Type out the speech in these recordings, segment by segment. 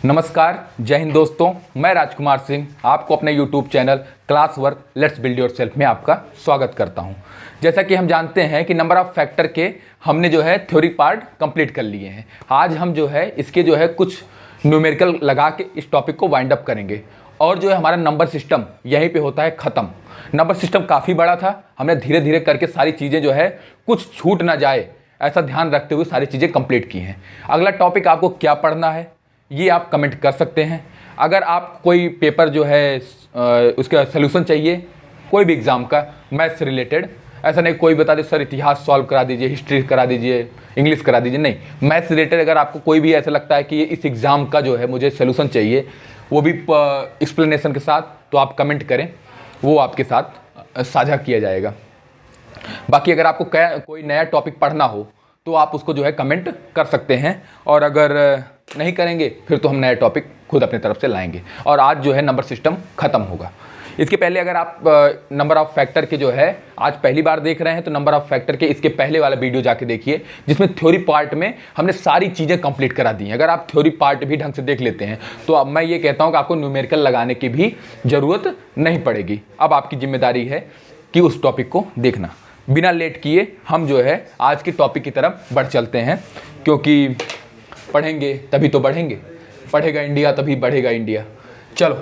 नमस्कार, जय हिंद दोस्तों। मैं राजकुमार सिंह आपको अपने YouTube channel class work let's build yourself में आपका स्वागत करता हूं। जैसा कि हम जानते हैं कि नंबर ऑफ फैक्टर के हमने जो है थ्योरी पार्ट कंप्लीट कर लिए हैं। आज हम जो है इसके जो है कुछ न्यूमेरिकल लगा के इस टॉपिक को वाइंड अप करेंगे और जो है हमारा नंबर सिस्टम यहीं पे होता है ख़त्म। नंबर सिस्टम काफ़ी बड़ा था, हमने धीरे धीरे करके सारी चीज़ें जो है कुछ छूट ना जाए ऐसा ध्यान रखते हुए सारी चीज़ें कंप्लीट की हैं। अगला टॉपिक आपको क्या पढ़ना है ये आप कमेंट कर सकते हैं। अगर आप कोई पेपर जो है उसका सलूशन चाहिए कोई भी एग्ज़ाम का मैथ्स से रिलेटेड, ऐसा नहीं कोई बता दे सर इतिहास सॉल्व करा दीजिए, हिस्ट्री करा दीजिए, इंग्लिश करा दीजिए, नहीं, मैथ्स रिलेटेड अगर आपको कोई भी ऐसा लगता है कि इस एग्ज़ाम का जो है मुझे सलूशन चाहिए वो भी एक्सप्लेनेशन के साथ, तो आप कमेंट करें, वो आपके साथ साझा किया जाएगा। बाकी अगर आपको कोई नया टॉपिक पढ़ना हो तो आप उसको जो है कमेंट कर सकते हैं, और अगर नहीं करेंगे फिर तो हम नया टॉपिक खुद अपनी तरफ से लाएंगे। और आज जो है नंबर सिस्टम ख़त्म होगा। इसके पहले अगर आप नंबर ऑफ़ फैक्टर के जो है आज पहली बार देख रहे हैं तो नंबर ऑफ़ फैक्टर के इसके पहले वाला वीडियो जाके देखिए, जिसमें थ्योरी पार्ट में हमने सारी चीज़ें कंप्लीट करा दी हैं। अगर आप थ्योरी पार्ट भी ढंग से देख लेते हैं तो अब मैं ये कहता हूँ कि आपको न्यूमेरिकल लगाने की भी ज़रूरत नहीं पड़ेगी। अब आपकी जिम्मेदारी है कि उस टॉपिक को देखना। बिना लेट किए हम जो है आज की टॉपिक की तरफ बढ़ चलते हैं, क्योंकि पढ़ेंगे तभी तो बढ़ेंगे, पढ़ेगा इंडिया तभी बढ़ेगा इंडिया। चलो,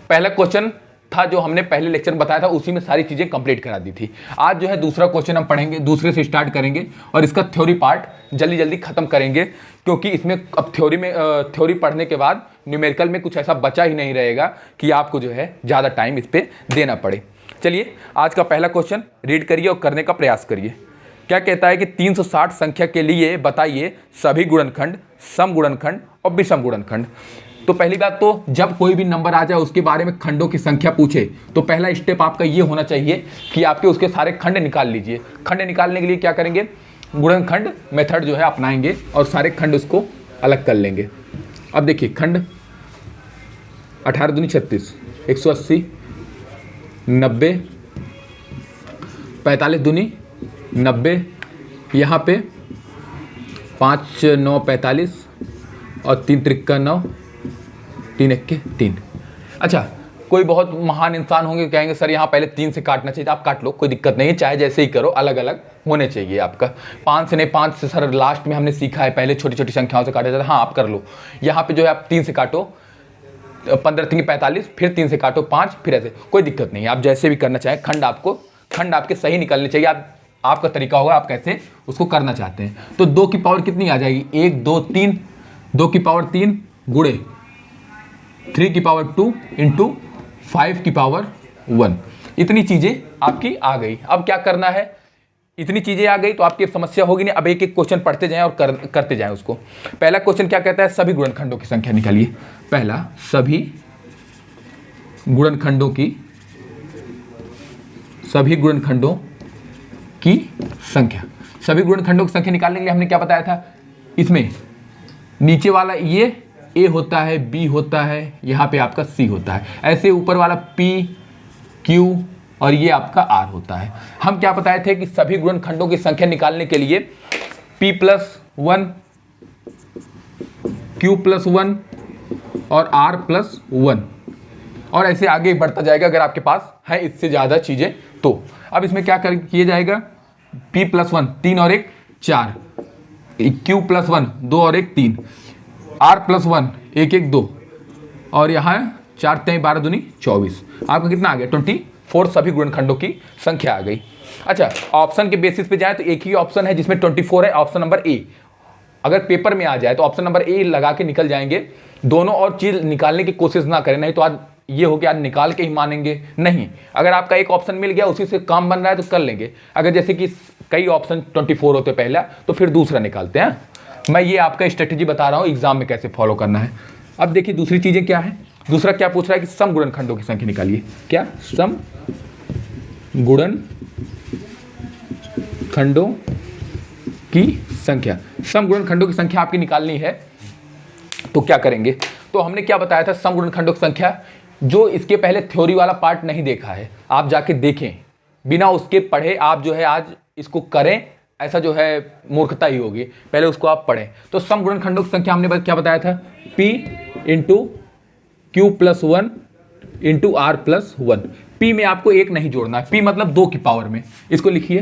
पहला क्वेश्चन था जो हमने पहले लेक्चर में बताया था, उसी में सारी चीज़ें कंप्लीट करा दी थी। आज जो है दूसरा क्वेश्चन हम पढ़ेंगे, दूसरे से स्टार्ट करेंगे और इसका थ्योरी पार्ट जल्दी जल्दी ख़त्म करेंगे, क्योंकि इसमें अब थ्योरी पढ़ने के बाद न्यूमेरिकल में कुछ ऐसा बचा ही नहीं रहेगा कि आपको जो है ज़्यादा टाइम इस पर देना पड़े। चलिए, आज का पहला क्वेश्चन रीड करिए और करने का प्रयास करिए। क्या कहता है कि 360 संख्या के लिए बताइए सभी गुणनखंड, सम गुणनखंड और विषम गुणनखंड। तो पहली बात तो जब कोई भी नंबर आ जाए उसके बारे में खंडों की संख्या पूछे तो पहला स्टेप आपका ये होना चाहिए कि आपके उसके सारे खंड निकाल लीजिए। खंड निकालने के लिए क्या करेंगे, गुणनखंड मेथड जो है अपनाएंगे और सारे खंड उसको अलग कर लेंगे। अब देखिए, खंड 18 दूनी 36, 180, 90, 45 दूनी 90, यहाँ पे 5 9 45 और 3 त्रिक्का 9, 3 एक्के 3। अच्छा, कोई बहुत महान इंसान होंगे कहेंगे सर यहाँ पहले 3 से काटना चाहिए, आप काट लो, कोई दिक्कत नहीं है, चाहे जैसे ही करो, अलग अलग होने चाहिए आपका। 5 से नहीं, 5 से सर लास्ट में हमने सीखा है पहले छोटी छोटी संख्याओं से काटा जाता है। हाँ, आप कर लो। यहाँ पे जो है आप 3 से काटो, 15 3 45, फिर 3 से काटो 5, फिर ऐसे, कोई दिक्कत नहीं है, आप जैसे भी करना चाहें। खंड आपके सही निकलने चाहिए। आपका तरीका होगा आप कैसे उसको करना चाहते हैं। तो 2 की पावर कितनी आ जाएगी, 1 2 3, 2 की पावर 3 गुणे 3 की पावर 2 इंटू 5 की पावर 1। इतनी चीज़ें आपकी आ गई। अब क्या करना है, इतनी चीज़ें आ गई तो आपकी समस्या होगी नहीं। अब एक एक क्वेश्चन पढ़ते जाएं और करते जाएं उसको। पहला क्वेश्चन क्या कहता है, सभी गुणनखंडों की संख्या निकालिए। पहला, सभी गुणनखंडों की संख्या। सभी गुणनखंडों की संख्या निकालने के लिए हमने क्या बताया था, इसमें नीचे वाला ये A होता है, B होता है, यहाँ पे आपका C होता है, ऐसे ऊपर वाला P Q और ये आपका R होता है। हम क्या बताए थे कि सभी गुणनखंडों की संख्या निकालने के लिए P+1 Q+1 और R+1 और ऐसे आगे बढ़ता जाएगा अगर आपके पास है इससे ज़्यादा चीज़ें तो। अब इसमें क्या किया जाएगा, P+1 3 और 1 4, Q+1 2 और 1 3, R+1 1 1 2 और यहाँ 4 3 12 दूनी 24। आपका कितना आ गया, 24 सभी गुणनखंडों की संख्या आ गई। अच्छा, ऑप्शन के बेसिस पे जाए तो एक ही ऑप्शन है जिसमें 24 है, ऑप्शन नंबर ए। अगर पेपर में आ जाए तो ऑप्शन नंबर ए लगा के निकल जाएंगे। दोनों और चीज़ निकालने की कोशिश ना करें, नहीं तो आज ये हो कि आज निकाल के ही मानेंगे नहीं। अगर आपका एक ऑप्शन मिल गया उसी से काम बन रहा है तो कर लेंगे। अगर जैसे कि कई ऑप्शन 24 होते पहला तो फिर दूसरा निकालते हैं। मैं ये आपका स्ट्रेटेजी बता रहा हूँ एग्जाम में कैसे फॉलो करना है। अब देखिए दूसरी चीज़ें क्या है। दूसरा क्या पूछ रहा है कि सम गुणनखंडों की संख्या निकालिए। क्या, सम गुणनखंडों की संख्या। सम गुणनखंडों की संख्या आपकी निकालनी है तो क्या करेंगे, तो हमने क्या बताया था, सम गुणनखंडों की संख्या। जो इसके पहले थ्योरी वाला पार्ट नहीं देखा है आप जाके देखें, बिना उसके पढ़े आप जो है आज इसको करें ऐसा जो है मूर्खता ही होगी। पहले उसको आप पढ़ें। तो सम गुणनखंडों की संख्या हमने क्या बताया था, P into q plus 1 into r plus 1। P में आपको एक नहीं जोड़ना है, पी मतलब 2 की पावर में, इसको लिखिए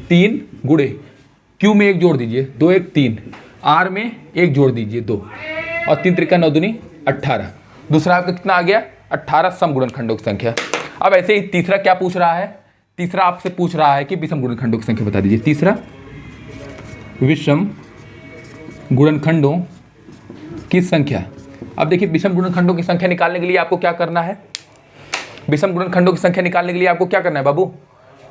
3 गुणे क्यू में एक जोड़ दीजिए 2 1 3, आर में एक जोड़ दीजिए 2, और 3 त्रिका 9 दूनी 18। दूसरा आपका कितना आ गया 18 सम गुणनखंडों की संख्या। अब ऐसे ही तीसरा क्या पूछ रहा है, तीसरा आपसे पूछ रहा है कि विषम गुणनखंडों की संख्या बता दीजिए। तीसरा विषम गुणनखंडों की संख्या। अब देखिए विषम गुणनखंडों की संख्या निकालने के लिए आपको क्या करना है, विषम गुणनखंडों की संख्या निकालने के लिए आपको क्या करना है बाबू,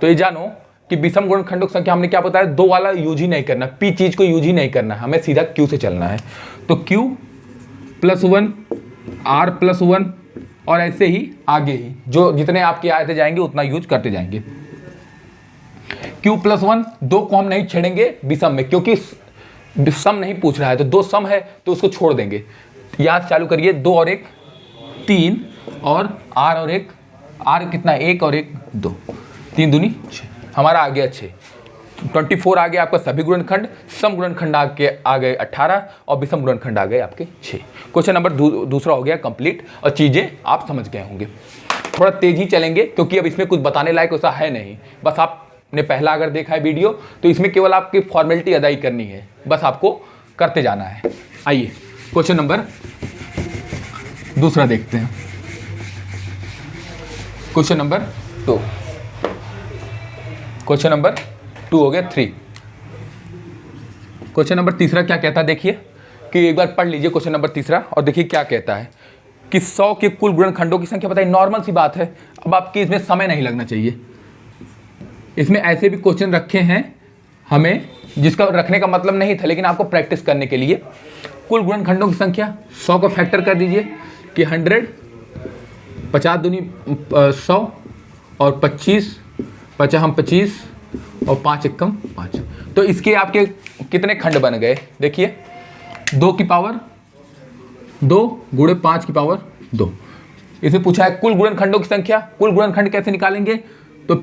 तो ये जानो कि विषम गुणनखंडों की संख्या हमने क्या बताया, 2 वाला यूज ही नहीं करना, पी चीज को यूज ही नहीं करना, हमें सीधा क्यू से चलना है। तो क्यू प्लस 1 आर प्लस 1 और ऐसे ही आगे ही जो जितने आपके आते जाएंगे उतना यूज करते जाएंगे। क्यू प्लस 1 2 को हम नहीं छेड़ेंगे विषम में, क्योंकि सम नहीं पूछ रहा है, तो 2 सम है तो उसको छोड़ देंगे। याद चालू करिए, 2 और 1 3, और आर और 1, आर कितना 1 और 1 2, 3 दूनी 6, हमारा आ गया 6। 24 आ गया आपका सभी गुणनखंड, सम गुणनखंड आ गए 18 और विषम गुणनखंड आ गए आपके 6। क्वेश्चन नंबर दूसरा हो गया कंप्लीट, और चीज़ें आप समझ गए होंगे। थोड़ा तेजी चलेंगे क्योंकि अब इसमें कुछ बताने लायक ऐसा है नहीं, बस आपने पहला अगर देखा है वीडियो तो इसमें केवल आपकी फॉर्मेलिटी अदाई करनी है, बस आपको करते जाना है। आइए क्वेश्चन नंबर दूसरा देखते हैं। क्वेश्चन नंबर 2, क्वेश्चन नंबर 2 हो गया 3। क्वेश्चन नंबर तीसरा क्या कहता है, देखिए कि एक बार पढ़ लीजिए क्वेश्चन नंबर तीसरा और देखिए क्या कहता है कि 100 के कुल गुणनखंडों की संख्या बताइए। नॉर्मल सी बात है, अब आपकी इसमें समय नहीं लगना चाहिए। इसमें ऐसे भी क्वेश्चन रखे हैं हमें जिसका रखने का मतलब नहीं था, लेकिन आपको प्रैक्टिस करने के लिए। कुल गुणनखंडों की संख्या 100 का फैक्टर कर दीजिए कि 100, 50 दूनी 100 और 25, 50 हम 25 और 5 एकम 5। तो इसके आपके कितने खंड बन गए, देखिए 2 की पावर 2 गुणे 5 की पावर 2। इसमें पूछा है कुल गुणनखंडों की संख्या। कुल गुणनखंड कैसे निकालेंगे, तो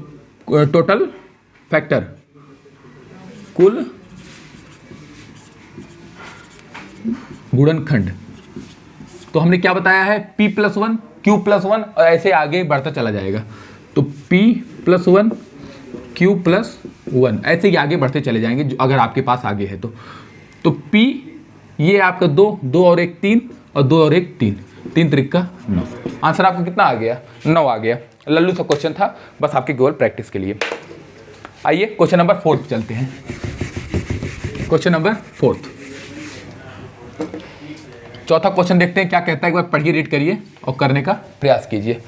टोटल फैक्टर, कुल गुणनखंड। तो हमने क्या बताया है, p प्लस 1 q प्लस 1 और ऐसे आगे बढ़ता चला जाएगा। तो p प्लस 1 q प्लस 1 ऐसे ही आगे बढ़ते चले जाएंगे अगर आपके पास आगे है तो p ये आपका 2 और 1 3 और 2 और 1 3, 3 त्रिका 9। आंसर आपका कितना आ गया, 9 आ गया। लल्लू सा क्वेश्चन था, बस आपकी केवल प्रैक्टिस के लिए। आइए क्वेश्चन नंबर 4 पे चलते हैं। क्वेश्चन नंबर 4, चौथा क्वेश्चन देखते हैं क्या कहता है, एक बार पढ़िए, रीड करिए और करने का प्रयास कीजिए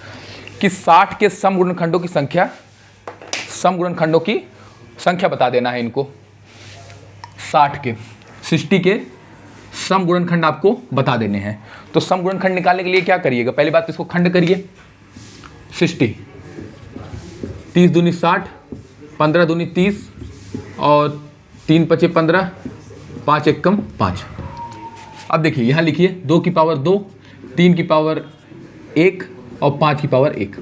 कि 60 के सम गुणनखंडों की संख्या, सम गुणनखंडों की संख्या बता देना है इनको। 60 के सम गुणनखंड आपको बता देने हैं। तो सम गुणनखंड निकालने के लिए क्या करिएगा, पहली बात तो इसको खंड करिए। 60 30 दूनी 60, 15 दूनी 30 और 3 पचे 15, 5 एकम 5। अब देखिए यहाँ लिखिए 2 की पावर 2, 3 की पावर 1 और 5 की पावर 1।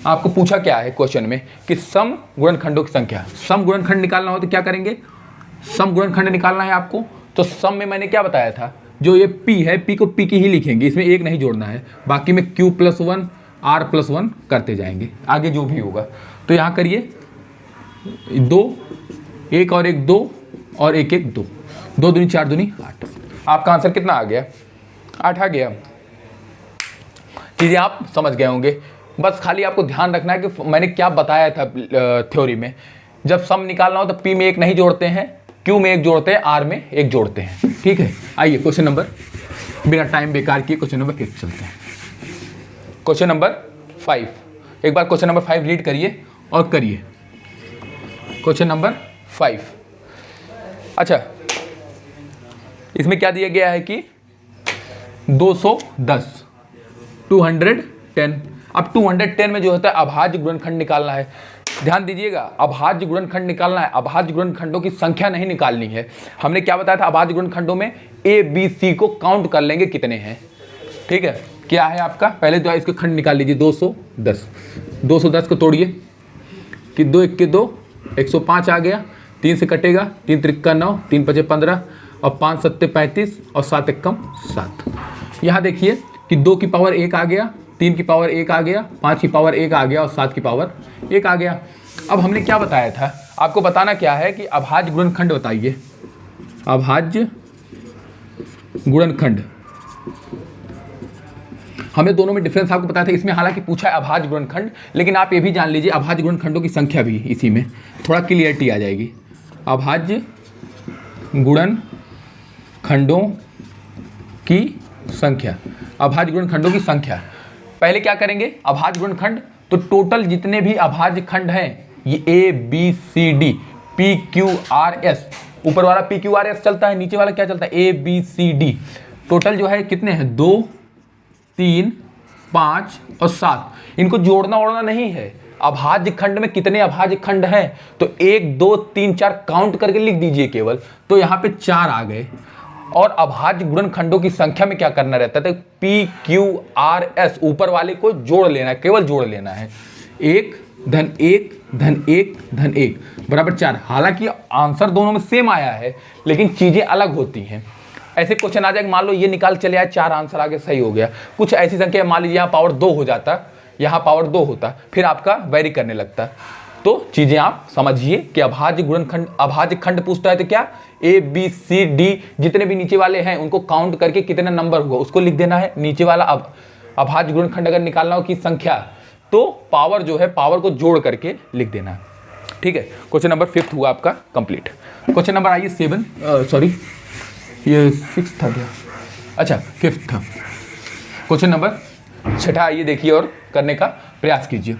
आपको पूछा क्या है क्वेश्चन में कि सम गुणनखंडों की संख्या। सम गुणनखंड निकालना हो तो क्या करेंगे, सम गुणनखंड निकालना है आपको। तो सम में मैंने क्या बताया था, जो ये p है, p को p की ही लिखेंगे, इसमें एक नहीं जोड़ना है, बाकी में q प्लस 1 r प्लस 1 करते जाएंगे आगे जो भी होगा। तो यहाँ करिए 2, 1 और 1 2 और 1 1 2, 2 दूनी 4 दूनी 8। आपका आंसर कितना आ गया, 8 आ गया। चीज़ें आप समझ गए होंगे, बस खाली आपको ध्यान रखना है कि मैंने क्या बताया था थ्योरी में। जब सम निकालना हो तो p में एक नहीं जोड़ते हैं, q में एक जोड़ते हैं, r में एक जोड़ते हैं, ठीक है। आइए क्वेश्चन नंबर, बिना टाइम बेकार किए क्वेश्चन नंबर 5 चलते हैं। क्वेश्चन नंबर 5, एक बार क्वेश्चन नंबर 5 रीड करिए और करिए। क्वेश्चन नंबर 5, अच्छा इसमें क्या दिया गया है कि 210 210। अब 210 में जो होता है अभाज्य गुणनखंड निकालना है। ध्यान दीजिएगा, अभाज्य गुणनखंड निकालना है, अभाज्य गुणनखंडों की संख्या नहीं निकालनी है। हमने क्या बताया था, अभाज्य गुणनखंडों में a b c को काउंट कर लेंगे कितने हैं, ठीक है। क्या है आपका, पहले तो इसके खंड निकाल लीजिए। 210, 210 को तोड़िए कि 2 1 के 2, 105 आ गया, 3 से कटेगा, 3 त्रिका 9, 3 पचे 15 और 5 सत्ते 35 और 7 एकम 7। यहाँ देखिए कि 2 की पावर 1 आ गया, 3 की पावर 1 आ गया, 5 की पावर 1 आ गया और 7 की पावर 1 आ गया। अब हमने क्या बताया था, आपको बताना क्या है कि अभाज्य गुणनखंड बताइए, अभाज्य गुणनखंड। हमने दोनों में डिफरेंस आपको बताया था, इसमें हालांकि पूछा है अभाज्य गुणनखंड, लेकिन आप ये भी जान लीजिए अभाज्य गुणनखंडों की संख्या भी इसी में थोड़ा क्लियरिटी आ जाएगी। अभाज्य गुणनखंडों की संख्या, अभाज्य गुणनखंडों की संख्या। पहले क्या करेंगे, अभाज्य गुणनखंड, तो टोटल जितने भी अभाज्य खंड हैं ये A B C D P Q R S, ऊपर वाला P Q R S चलता है, नीचे वाला क्या चलता है A B C D, total जो है कितने हैं 2 3 5 और 7। इनको जोड़ना ओड़ना नहीं है, अभाज्य खंड में कितने अभाज्य खंड हैं तो 1 2 3 4 काउंट करके लिख दीजिए केवल, तो यहाँ पे 4 आ गए। और अभाज्य गुणनखंडों की संख्या में क्या करना रहता है, तो P Q R S ऊपर वाले को जोड़ लेना है, केवल जोड़ लेना है, 1 धन 1 धन 1 धन 1 बराबर 4। हालांकि आंसर दोनों में सेम आया है लेकिन चीजें अलग होती हैं। ऐसे क्वेश्चन आ जाए, मान लो ये निकाल चले आए, 4 आंसर आगे सही हो गया। कुछ ऐसी संख्या मान लीजिए यहाँ पावर 2 हो जाता, यहाँ पावर 2 होता, फिर आपका वेरी करने लगता। तो चीजें आप समझिए कि अभाज्य गुणनखंड, अभाज्य खंड पूछता है तो क्या A B C D जितने भी नीचे वाले हैं उनको काउंट करके कितना नंबर हुआ उसको लिख देना है। नीचे वाला अभाज्य गुणनखंड अगर निकालना हो की संख्या, तो पावर जो है पावर को जोड़ करके लिख देना है। ठीक है, क्वेश्चन नंबर 5 हुआ आपका कंप्लीट। क्वेश्चन नंबर आइए 7, सॉरी ये 6 था क्या, अच्छा 5 था। क्वेश्चन नंबर 6 आइए देखिए और करने का प्रयास कीजिए।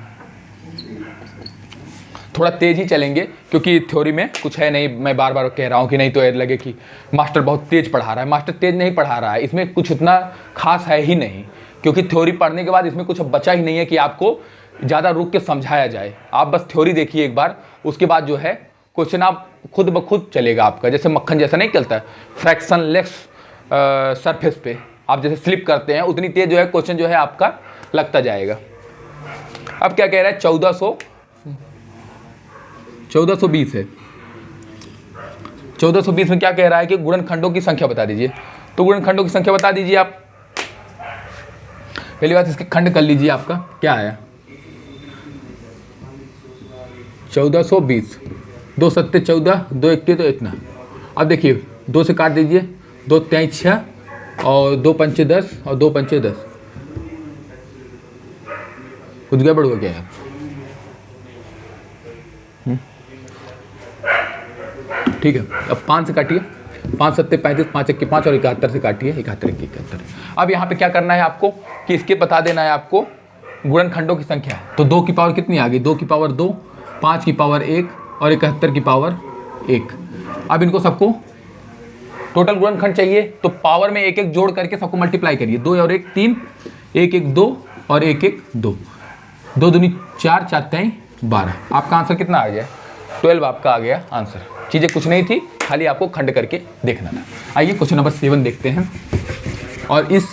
थोड़ा तेज ही चलेंगे क्योंकि थ्योरी में कुछ है नहीं, मैं बार बार कह रहा हूँ कि नहीं तो लगे कि मास्टर बहुत तेज पढ़ा रहा है। मास्टर तेज नहीं पढ़ा रहा है, इसमें कुछ उतना खास है ही नहीं, क्योंकि थ्योरी पढ़ने के बाद इसमें कुछ बचा ही नहीं है कि आपको ज़्यादा रुक के समझाया जाए। आप बस थ्योरी देखिए एक बार, उसके बाद जो है क्वेश्चन आप खुद ब खुद चलेगा आपका, जैसे मक्खन जैसा नहीं चलता है फ्रैक्शन लेस सरफेस पे आप जैसे स्लिप करते हैं, उतनी तेज जो है क्वेश्चन जो है आपका लगता जाएगा। अब क्या कह रहा है, 1420 है। 1420 में क्या कह रहा है कि गुणनखंडों की संख्या बता दीजिए। तो गुणनखंडों की संख्या बता दीजिए आप। पहली बात इसके खंड कर लीजिए, आपका क्या आया 1420, 2 सत्ते 14, 2 एकते तो इतना। अब देखिए 2 से काट दीजिए, 2 3 6 और 2 पंचे 10 और 2 पंचे 10, कुछ गड़बड़ हो गया है। ठीक है, अब 5 से काटिए, 5 सत्ते 35, 5 1 5 और 71 से काटिए, 71 1 71। अब यहाँ पे क्या करना है आपको कि इसके बता देना है आपको गुणनखंडों की संख्या। तो 2 की पावर कितनी आ गई, 2 की पावर 2, 5 की पावर 1 और 71 की पावर 1। अब इनको सबको टोटल गुणनखंड चाहिए, तो पावर में 1 1 जोड़ करके सबको मल्टीप्लाई करिए। 2 और 1 3, 1 1 2 और 1 1 2, 2 दूनी 4, 4 3 12। आपका आंसर कितना आ गया, 12 आपका आ गया आंसर। चीज़ें कुछ नहीं थी, खाली आपको खंड करके देखना था। आइए क्वेश्चन नंबर 7 देखते हैं और इस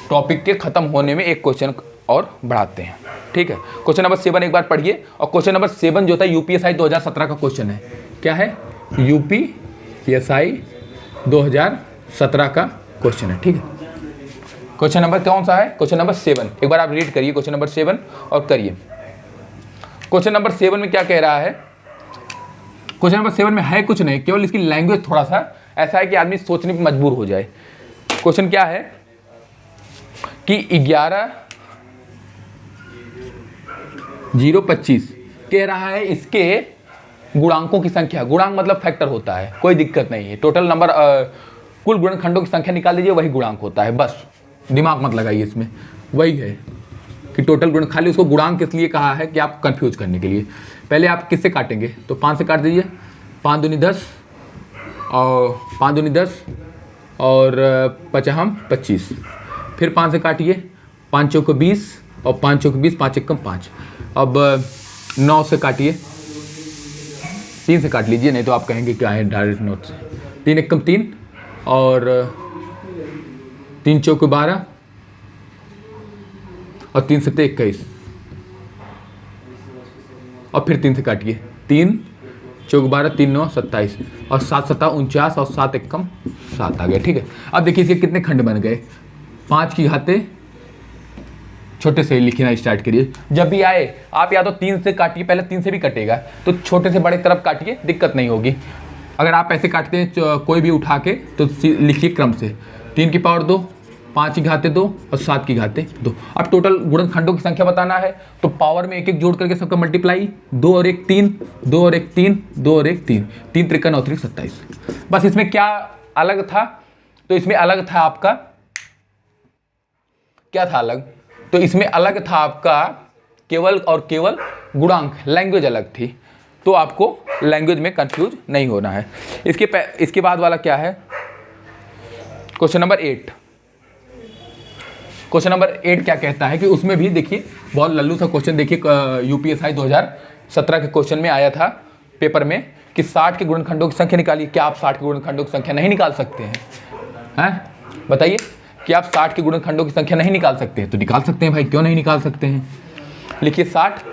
टॉपिक के ख़त्म होने में एक क्वेश्चन और बढ़ाते हैं। ठीक है, क्वेश्चन नंबर 7 एक बार पढ़िए। और क्वेश्चन नंबर 7 जो था यूपीएसआई 2017 का क्वेश्चन है। क्या है, यूपीएसआई 2017 का क्वेश्चन है। ठीक है, क्वेश्चन नंबर कौन सा है, क्वेश्चन नंबर 7। एक बार आप रीड करिए क्वेश्चन नंबर 7 और करिए। क्वेश्चन नंबर 7 में क्या कह रहा है, क्वेश्चन नंबर 7 में है कुछ नहीं, केवल इसकी लैंग्वेज थोड़ा सा ऐसा है कि आदमी सोचने पर मजबूर हो जाए। क्वेश्चन क्या है कि 11,025 कह रहा है इसके गुणांकों की संख्या। गुणांक मतलब फैक्टर होता है, कोई दिक्कत नहीं है। टोटल नंबर कुल गुणनखंडों की संख्या निकाल दीजिए, वही गुणांक होता है। बस दिमाग मत लगाइए, इसमें वही है कि टोटल गुण, खाली उसको गुणांक इसलिए कहा है कि आप कंफ्यूज करने के लिए। पहले आप किससे काटेंगे, तो 5 से काट दीजिए, 5 दूनी 10 और 5 दूनी 10 और 5 25। फिर 5 से काटिए, 5 चौके 20 और 5 चौके 20, 5 एकम 5। अब 9 से काटिए, 3 से काट लीजिए, नहीं तो आप कहेंगे क्या है डायरेक्ट नोट से। 3 एकम 3 और 3 चौके 12 और 3 सत्ते 21 और फिर 3 से काटिए, 3 चौक 12, 3 9 27 और 7 7 49 और 7 एकम 7 आ गया। ठीक है, अब देखिए इसके कितने खंड बन गए, 5 की घाते छोटे से लिखना स्टार्ट करिए। जब भी आए आप या तो 3 से काटिए, पहले 3 से भी कटेगा तो छोटे से बड़े तरफ काटिए, दिक्कत नहीं होगी। अगर आप ऐसे काटते हैं कोई भी उठा के तो लिखिए क्रम से 3 की पावर 2, 5 की घाते 2 और 7 की घाते 2। अब टोटल गुणनखंडों की संख्या बताना है तो पावर में एक एक जोड़ करके सबका मल्टीप्लाई, 2 और 1 3, 2 और 1 3, 2 और 1 3, 3 त्रिका 9 त्रिक 27। बस इसमें क्या अलग था, तो इसमें अलग था आपका, क्या था अलग, तो इसमें अलग था आपका केवल और केवल गुणांक, लैंग्वेज अलग थी। तो आपको लैंग्वेज में कंफ्यूज नहीं होना है। इसके बाद वाला क्या है, क्वेश्चन नंबर 8। क्वेश्चन नंबर 8 क्या कहता है कि उसमें भी देखिए बहुत लल्लू सा क्वेश्चन, देखिए यूपीएसआई 2017 के क्वेश्चन में आया था पेपर में कि 60 के गुणनखंडों की संख्या निकालिए। क्या आप 60 के गुणनखंडों की संख्या नहीं निकाल सकते हैं? बताइए कि आप 60 के गुणनखंडों की संख्या नहीं निकाल सकते हैं? तो निकाल सकते हैं भाई, क्यों नहीं निकाल सकते हैं। लिखिए 60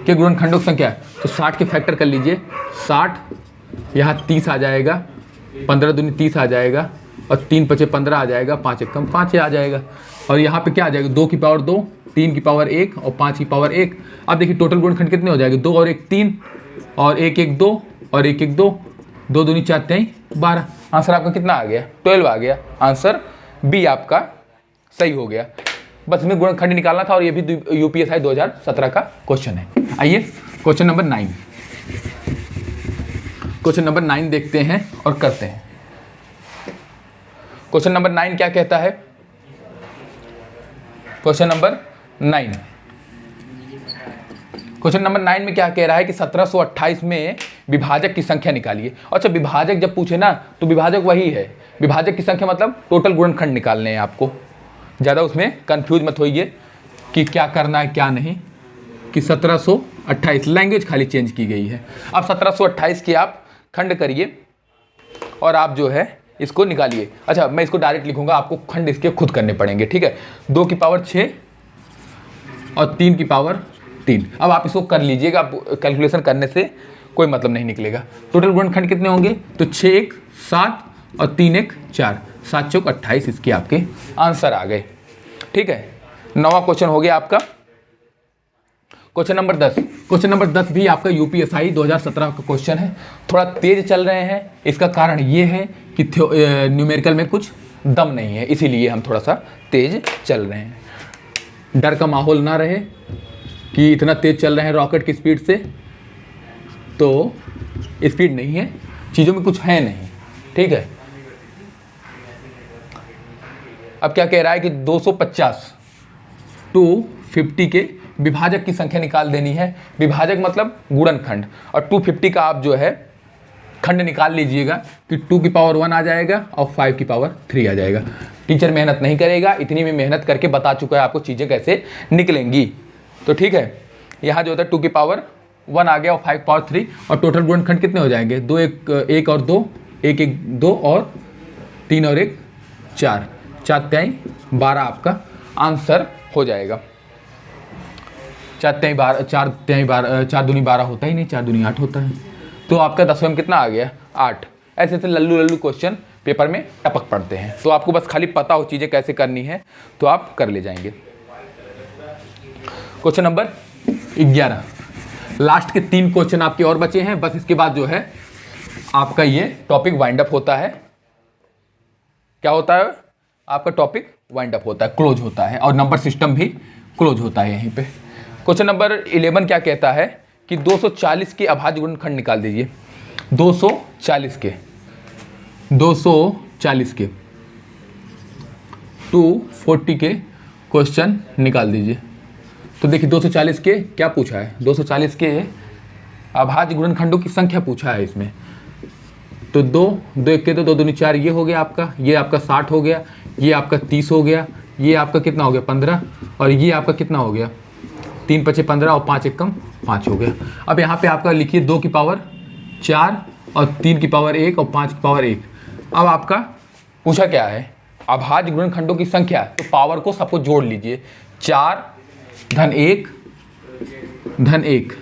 के गुणनखंडों की संख्या, तो 60 के फैक्टर कर लीजिए। 60 यहाँ 30 आ जाएगा, 15 दूनी 30 आ जाएगा और 3 पचे 15 आ जाएगा, 5 एक कम 5 आ जाएगा। और यहाँ पे क्या आ जाएगा, 2 की पावर 2, 3 की पावर 1 और 5 की पावर 1। अब देखिए टोटल गुणनखंड कितने हो जाएंगे, 2 और 1 3 और 1 1 2 और 1 1 2, 2 दूनी 4 3 12। आंसर आपका कितना आ गया, 12 आ गया। आंसर बी आपका सही हो गया। बस इसमें गुणनखंड निकालना था और ये भी यूपीएसआई 2017 का क्वेश्चन है। आइए क्वेश्चन नंबर 9, क्वेश्चन नंबर 9 देखते हैं और करते हैं। क्वेश्चन नंबर 9 क्या कहता है, क्वेश्चन नंबर 9, क्वेश्चन नंबर 9 में क्या कह रहा है कि 1728 में विभाजक की संख्या निकालिए। अच्छा, विभाजक जब पूछे ना तो विभाजक वही है, विभाजक की संख्या मतलब टोटल गुणनखंड निकालने हैं आपको। ज़्यादा उसमें कंफ्यूज मत होइए कि क्या करना है क्या नहीं, कि 1728 लैंग्वेज खाली चेंज की गई है। अब 1728 की आप खंड करिए और आप जो है इसको निकालिए। अच्छा, मैं इसको डायरेक्ट लिखूंगा, आपको खंड इसके खुद करने पड़ेंगे, ठीक है। 2 की पावर 6 और 3 की पावर 3। अब आप इसको कर लीजिएगा, कैलकुलेशन करने से कोई मतलब नहीं निकलेगा। टोटल गुणनखंड कितने होंगे, तो 6 1 7 और 3 1 4, 7 चौक 28 इसके आपके आंसर आ गए, ठीक है। 9वां क्वेश्चन हो गया आपका क्वेश्चन नंबर 10। क्वेश्चन नंबर 10 भी आपका यूपीएसआई 2017 का क्वेश्चन है। थोड़ा तेज चल रहे हैं, इसका कारण ये है कि न्यूमेरिकल में कुछ दम नहीं है, इसीलिए हम थोड़ा सा तेज चल रहे हैं। डर का माहौल ना रहे कि इतना तेज चल रहे हैं रॉकेट की स्पीड से, तो स्पीड नहीं है, चीज़ों में कुछ है नहीं, ठीक है। अब क्या कह रहा है कि 250 250 के विभाजक की संख्या निकाल देनी है। विभाजक मतलब गुणनखंड, और 250 का आप जो है खंड निकाल लीजिएगा कि 2 की पावर 1 आ जाएगा और 5 की पावर 3 आ जाएगा। टीचर मेहनत नहीं करेगा, इतनी में मेहनत करके बता चुका है आपको चीज़ें कैसे निकलेंगी, तो ठीक है। यहाँ जो होता है 2 की पावर 1 आ गया और 5 पावर 3, और टोटल गुणनखंड कितने हो जाएंगे, 2 1 और 2, 1 1 2 और 3 और 1 4, 4 3 12 आपका आंसर हो जाएगा। 4 3 12, 4 3 12, 4 दूनी 12 होता ही नहीं, 4 दूनी 8 होता है, तो आपका 10वें में कितना आ गया 8। ऐसे ऐसे लल्लू लल्लू क्वेश्चन पेपर में टपक पड़ते हैं, तो आपको बस खाली पता हो चीज़ें कैसे करनी है तो आप कर ले जाएंगे। क्वेश्चन नंबर 11, लास्ट के 3 क्वेश्चन आपके और बचे हैं, बस इसके बाद जो है आपका ये टॉपिक वाइंड अप होता है। क्या होता है, आपका टॉपिक वाइंड अप होता है, क्लोज होता है, और नंबर सिस्टम भी क्लोज होता है यहीं पे। क्वेश्चन नंबर 11 क्या कहता है कि 240 के अभाज्य गुणनखंड निकाल दीजिए। 240 के 240 के क्वेश्चन निकाल दीजिए। तो देखिए 240 के क्या पूछा है, 240 के अभाज्य गुणनखंडों की संख्या पूछा है इसमें। तो 2 2 1 के 2 2 दूनी 4, ये हो गया आपका, ये आपका 60 हो गया, ये आपका 30 हो गया, ये आपका कितना हो गया 15, और ये आपका कितना हो गया 3 5 15 और 5 1 5 हो गया। अब यहाँ पे आपका लिखिए 2 की पावर 4 और 3 की पावर 1 और 5 की पावर 1। अब आपका पूछा क्या है, अभाज्य गुणनखंडों की संख्या, तो पावर को सबको जोड़ लीजिए। 4 धन 1 धन 1,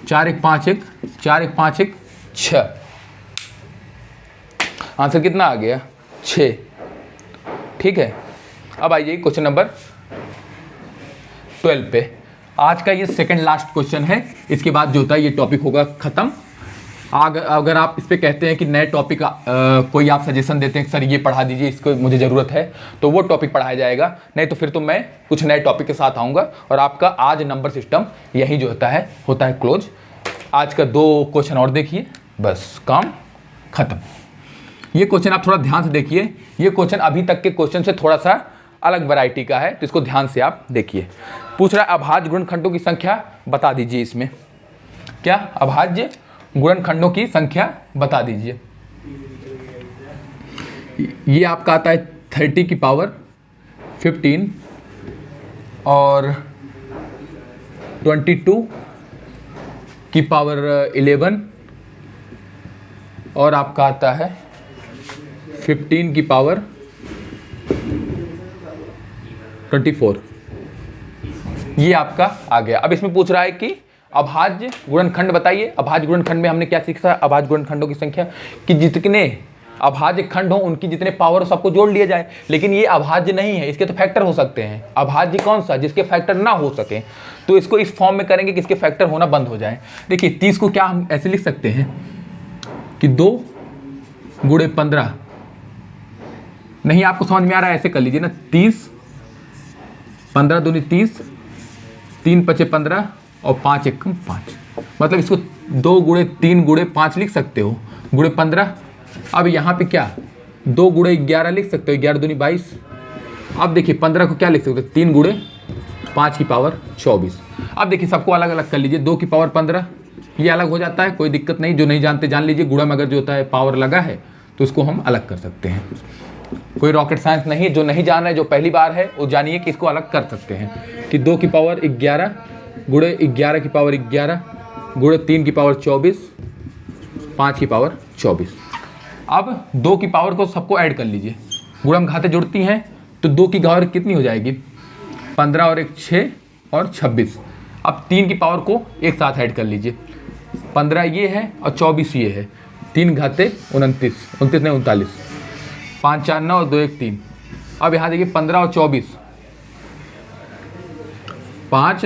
4 1 5 1, 4 1 5 1 6, आंसर कितना आ गया 6। ठीक है, अब आइए क्वेश्चन नंबर 12 पे। आज का ये सेकंड लास्ट क्वेश्चन है, इसके बाद जो होता है ये टॉपिक होगा ख़त्म। अगर आप इस पे कहते हैं कि नए टॉपिक कोई आप सजेशन देते हैं कि सर ये पढ़ा दीजिए, इसको मुझे ज़रूरत है, तो वो टॉपिक पढ़ाया जाएगा, नहीं तो फिर तो मैं कुछ नए टॉपिक के साथ आऊँगा। और आपका आज नंबर सिस्टम यही जो होता है क्लोज। आज का 2 क्वेश्चन और देखिए, बस काम ख़त्म। ये क्वेश्चन आप थोड़ा ध्यान से देखिए, ये क्वेश्चन अभी तक के क्वेश्चन से थोड़ा सा अलग वैरायटी का है, तो इसको ध्यान से आप देखिए। पूछ रहा है अभाज्य गुणनखंडों की संख्या बता दीजिए। इसमें क्या अभाज्य गुणनखंडों की संख्या बता दीजिए। ये आपका आता है 30 की पावर 15 और 22 की पावर 11 और आपका आता है 15 की पावर 24। ये आपका आ गया। अब इसमें पूछ रहा है कि अभाज्य गुणनखंड बताइए। अभाज्य गुणनखंड में हमने क्या सीखा? अभाज्य गुणनखंडों की संख्या कि जितने अभाज्य खंड हो उनकी जितने पावर हो सबको जोड़ लिया जाए। लेकिन ये अभाज्य नहीं है, इसके तो फैक्टर हो सकते हैं। अभाज्य कौन सा? जिसके फैक्टर ना हो सके। तो इसको इस फॉर्म में करेंगे कि इसके फैक्टर होना बंद हो जाए। देखिए 30 को क्या हम ऐसे लिख सकते हैं कि 2 गुणे 15। नहीं आपको समझ में आ रहा है, ऐसे कर लीजिए ना, 30 15 दूनी 30, 3 पचे 15 और 5 एकम 5। मतलब इसको 2 गुणे 3 गुणे 5 लिख सकते हो, गुणे 15। अब यहाँ पे क्या 2 गुणे 11 लिख सकते हो, 11 दूनी 22। अब देखिए 15 को क्या लिख सकते हो, 3 गुणे 5 की पावर 24। अब देखिए सबको अलग अलग कर लीजिए। 2 की पावर 15 ये अलग हो जाता है, कोई दिक्कत नहीं। जो नहीं जानते जान लीजिए। गुणा में अगर जो होता है पावर लगा है तो उसको हम अलग कर सकते हैं। कोई रॉकेट साइंस नहीं। जो नहीं जान रहे, जो पहली बार है, वो जानिए कि इसको अलग कर सकते हैं कि 2 की पावर 11 गुणे 11 की पावर 11 गुणे 3 की पावर 24, 5 की पावर 24। अब 2 की पावर को सबको ऐड कर लीजिए। गुणम घातें जुड़ती हैं तो 2 की पावर कितनी हो जाएगी? 15 और 1 6 और 26। अब 3 की पावर को एक साथ ऐड कर लीजिए। 15 ये है और 24 ये है। 3 घाते 29, 29 नहीं 39, 5 4 9 और 2 1 3। अब यहाँ देखिए 15 और 24, 5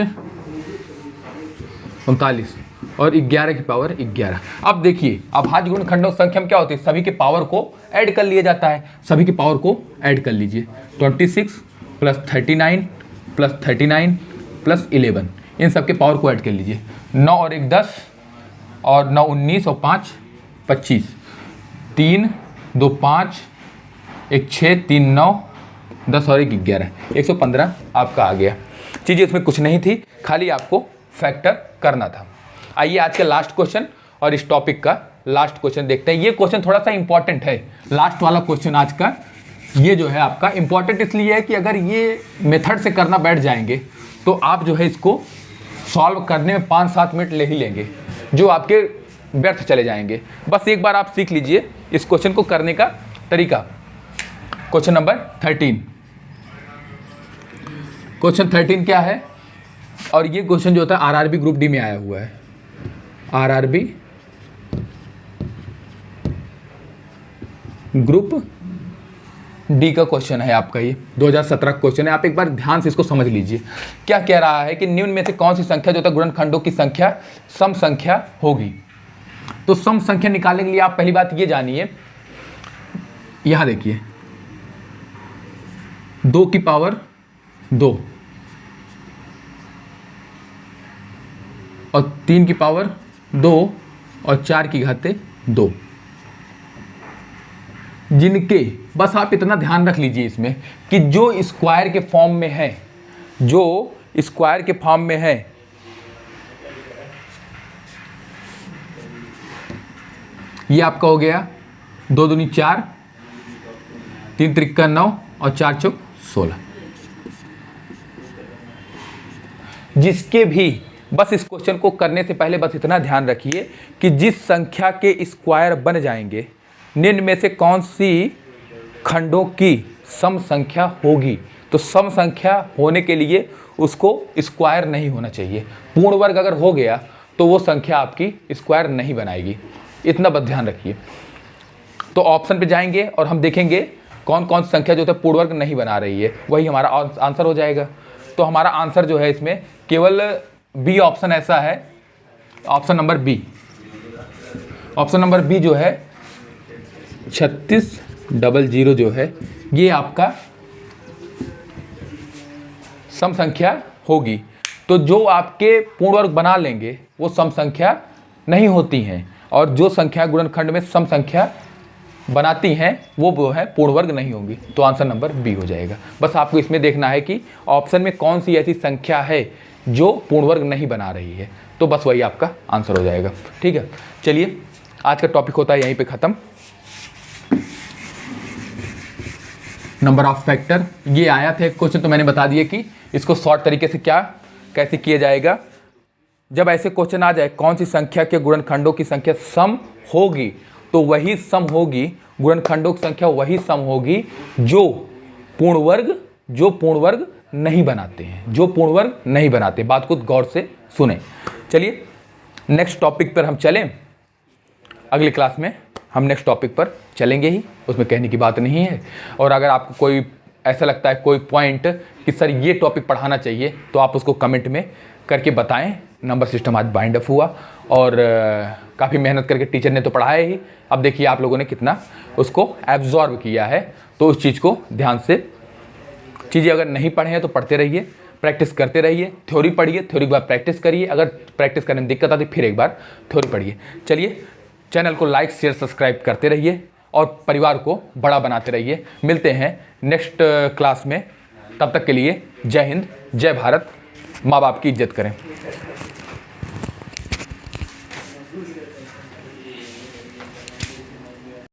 39 और 11 की पावर 11। अब देखिए अभाज्य गुणनखंडों की संख्या में क्या होती है? सभी के पावर को ऐड कर लिया जाता है। सभी की पावर को ऐड कर लीजिए। 26 प्लस 39 प्लस 39 प्लस 11, इन सब के पावर को ऐड कर लीजिए। 9 और 1 10 और 9 19 और 5 25, 3 2 5 1 6 3 9 10 और 1 11, 115 आपका आ गया। चीज़ें इसमें कुछ नहीं थी, खाली आपको फैक्टर करना था। आइए आज का लास्ट क्वेश्चन और इस टॉपिक का लास्ट क्वेश्चन देखते हैं। ये क्वेश्चन थोड़ा सा इंपॉर्टेंट है। लास्ट वाला क्वेश्चन आज का ये जो है आपका इंपॉर्टेंट इसलिए है कि अगर ये मेथड से करना बैठ जाएंगे तो आप जो है इसको सॉल्व करने में 5-7 मिनट ले ही लेंगे, जो आपके व्यर्थ चले जाएंगे। बस एक बार आप सीख लीजिए इस क्वेश्चन को करने का तरीका। Question number 13। क्वेश्चन 13 क्या है? और ये क्वेश्चन जो होता है आरआरबी ग्रुप डी में आया हुआ है। आरआरबी ग्रुप डी का क्वेश्चन है आपका। ये 2017 का क्वेश्चन है। आप एक बार ध्यान से इसको समझ लीजिए। क्या कह रहा है कि निम्न में से कौन सी संख्या जो होता है गुणनखंडों की संख्या सम संख्या होगी? तो सम संख्या निकालने के लिए आप पहली बात ये जानिए, यहां देखिए 2 की पावर 2 और 3 की पावर 2 और 4 की घाते 2, जिनके बस आप इतना ध्यान रख लीजिए इसमें कि जो स्क्वायर के फॉर्म में है, जो स्क्वायर के फॉर्म में है, ये आपका हो गया 2 दूनी 4, 3 त्रिक्का 9 और 4 चौक 16। जिसके भी बस इस क्वेश्चन को करने से पहले बस इतना ध्यान रखिए कि जिस संख्या के स्क्वायर बन जाएंगे निम्न में से कौन सी खंडों की सम संख्या होगी। तो सम संख्या होने के लिए उसको स्क्वायर नहीं होना चाहिए। पूर्ण वर्ग अगर हो गया तो वो संख्या आपकी स्क्वायर नहीं बनाएगी। इतना बस ध्यान रखिए। तो ऑप्शन पे जाएंगे और हम देखेंगे कौन कौन सी संख्या जो है पूर्ण वर्ग नहीं बना रही है, वही हमारा आंसर हो जाएगा। तो हमारा आंसर जो है इसमें केवल बी ऑप्शन ऐसा है, option number B, option number B जो है 3600 जो है ये आपका सम संख्या होगी। तो जो आपके पूर्ण वर्ग बना लेंगे वो सम संख्या नहीं होती हैं, और जो संख्या गुणनखंड में सम संख्या बनाती हैं वो है पूर्ण वर्ग नहीं होंगी। तो आंसर नंबर बी हो जाएगा। बस आपको इसमें देखना है कि ऑप्शन में कौन सी ऐसी संख्या है जो पूर्ण वर्ग नहीं बना रही है, तो बस वही आपका आंसर हो जाएगा। ठीक है, चलिए आज का टॉपिक होता है यहीं पे ख़त्म। नंबर ऑफ फैक्टर ये आया था एक क्वेश्चन, तो मैंने बता दिया कि इसको शॉर्ट तरीके से कैसे किया जाएगा। जब ऐसे क्वेश्चन आ जाए कौन सी संख्या के गुणनखंडों की संख्या सम होगी, तो वही सम होगी, गुणनखंडों की संख्या वही सम होगी जो पूर्ण वर्ग नहीं बनाते हैं, जो पूर्ण वर्ग नहीं बनाते। बात को गौर से सुने। चलिए नेक्स्ट टॉपिक पर हम चलें। अगली क्लास में हम नेक्स्ट टॉपिक पर चलेंगे ही, उसमें कहने की बात नहीं है। और अगर आपको कोई ऐसा लगता है कोई पॉइंट कि सर ये टॉपिक पढ़ाना चाहिए, तो आप उसको कमेंट में करके बताएं। नंबर सिस्टम आज बाइंड अप हुआ और काफ़ी मेहनत करके टीचर ने तो पढ़ाया ही, अब देखिए आप लोगों ने कितना उसको एब्जॉर्ब किया है। तो उस चीज़ को ध्यान से, चीज़ें अगर नहीं पढ़े हैं तो पढ़ते रहिए, प्रैक्टिस करते रहिए। थ्योरी पढ़िए, थ्योरी के बाद प्रैक्टिस करिए, अगर प्रैक्टिस करने में दिक्कत आती फिर एक बार थ्योरी पढ़िए। चलिए चैनल को लाइक शेयर सब्सक्राइब करते रहिए और परिवार को बड़ा बनाते रहिए। मिलते हैं नेक्स्ट क्लास में, तब तक के लिए जय हिंद, जय भारत। माँ बाप की इज्जत करें।